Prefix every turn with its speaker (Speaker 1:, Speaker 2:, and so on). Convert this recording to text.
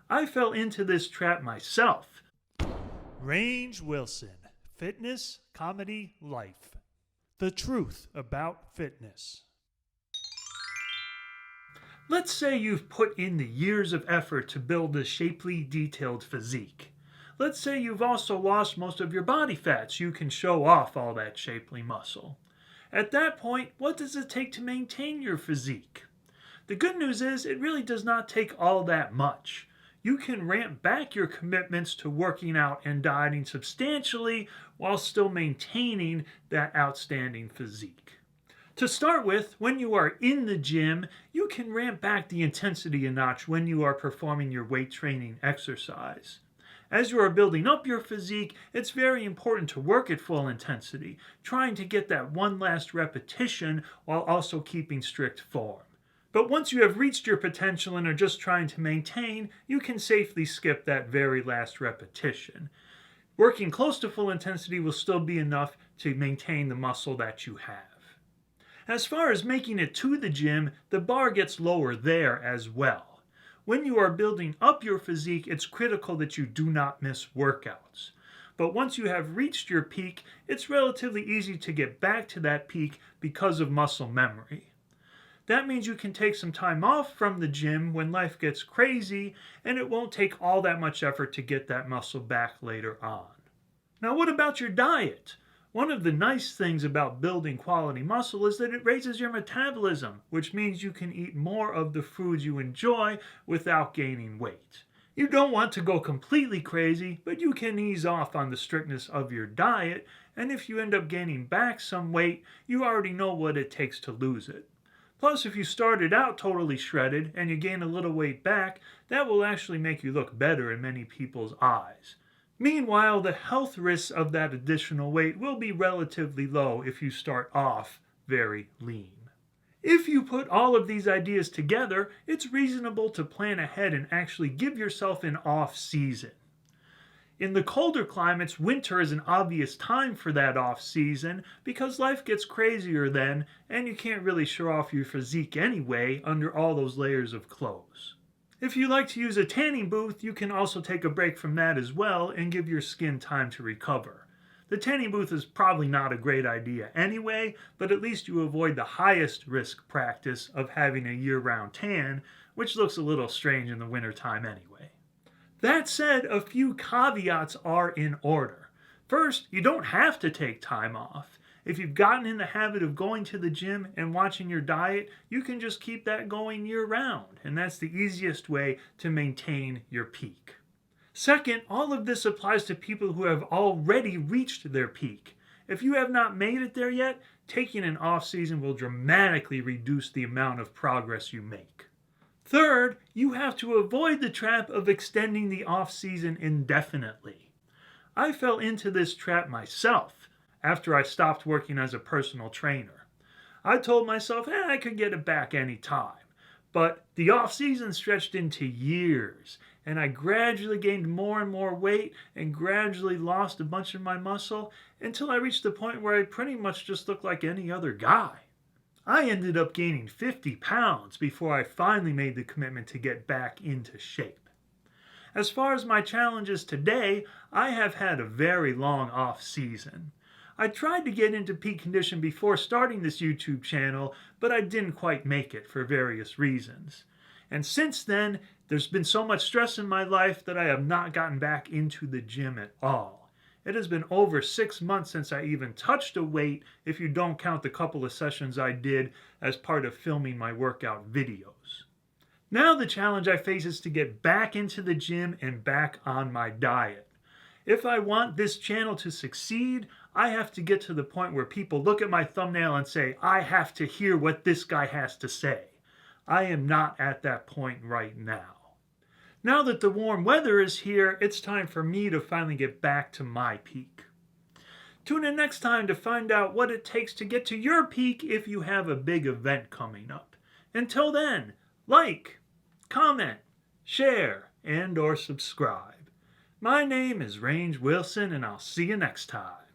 Speaker 1: I fell into this trap myself.
Speaker 2: Range Wilson, Fitness, Comedy, Life. The truth about fitness.
Speaker 1: Let's say you've put in the years of effort to build a shapely, detailed physique. Let's say you've also lost most of your body fat so you can show off all that shapely muscle. At that point, what does it take to maintain your physique? The good news is it really does not take all that much. You can ramp back your commitments to working out and dieting substantially while still maintaining that outstanding physique. To start with, when you are in the gym, you can ramp back the intensity a notch when you are performing your weight training exercise. As you are building up your physique, it's very important to work at full intensity, trying to get that one last repetition while also keeping strict form. But once you have reached your potential and are just trying to maintain, you can safely skip that very last repetition. Working close to full intensity will still be enough to maintain the muscle that you have. As far as making it to the gym, the bar gets lower there as well. When you are building up your physique, it's critical that you do not miss workouts. But once you have reached your peak, it's relatively easy to get back to that peak because of muscle memory. That means you can take some time off from the gym when life gets crazy, and it won't take all that much effort to get that muscle back later on. Now, what about your diet? One of the nice things about building quality muscle is that it raises your metabolism, which means you can eat more of the foods you enjoy without gaining weight. You don't want to go completely crazy, but you can ease off on the strictness of your diet, and if you end up gaining back some weight, you already know what it takes to lose it. Plus, if you started out totally shredded and you gain a little weight back, that will actually make you look better in many people's eyes. Meanwhile, the health risks of that additional weight will be relatively low if you start off very lean. If you put all of these ideas together, it's reasonable to plan ahead and actually give yourself an off-season. In the colder climates, winter is an obvious time for that off-season because life gets crazier then and you can't really show off your physique anyway under all those layers of clothes. If you like to use a tanning booth, you can also take a break from that as well and give your skin time to recover. The tanning booth is probably not a great idea anyway, but at least you avoid the highest risk practice of having a year-round tan, which looks a little strange in the wintertime anyway. That said, a few caveats are in order. First, you don't have to take time off. If you've gotten in the habit of going to the gym and watching your diet, you can just keep that going year-round, and that's the easiest way to maintain your peak. Second, all of this applies to people who have already reached their peak. If you have not made it there yet, taking an off-season will dramatically reduce the amount of progress you make. Third, you have to avoid the trap of extending the off-season indefinitely. I fell into this trap myself after I stopped working as a personal trainer. I told myself, I could get it back any time. But the off-season stretched into years, and I gradually gained more and more weight and gradually lost a bunch of my muscle until I reached the point where I pretty much just looked like any other guy. I ended up gaining 50 pounds before I finally made the commitment to get back into shape. As far as my challenges today, I have had a very long off-season. I tried to get into peak condition before starting this YouTube channel, but I didn't quite make it for various reasons. And since then, there's been so much stress in my life that I have not gotten back into the gym at all. It has been over 6 months since I even touched a weight, if you don't count the couple of sessions I did as part of filming my workout videos. Now the challenge I face is to get back into the gym and back on my diet. If I want this channel to succeed, I have to get to the point where people look at my thumbnail and say, I have to hear what this guy has to say. I am not at that point right now. Now that the warm weather is here, it's time for me to finally get back to my peak. Tune in next time to find out what it takes to get to your peak if you have a big event coming up. Until then, like, comment, share, and/or subscribe. My name is Range Wilson, and I'll see you next time.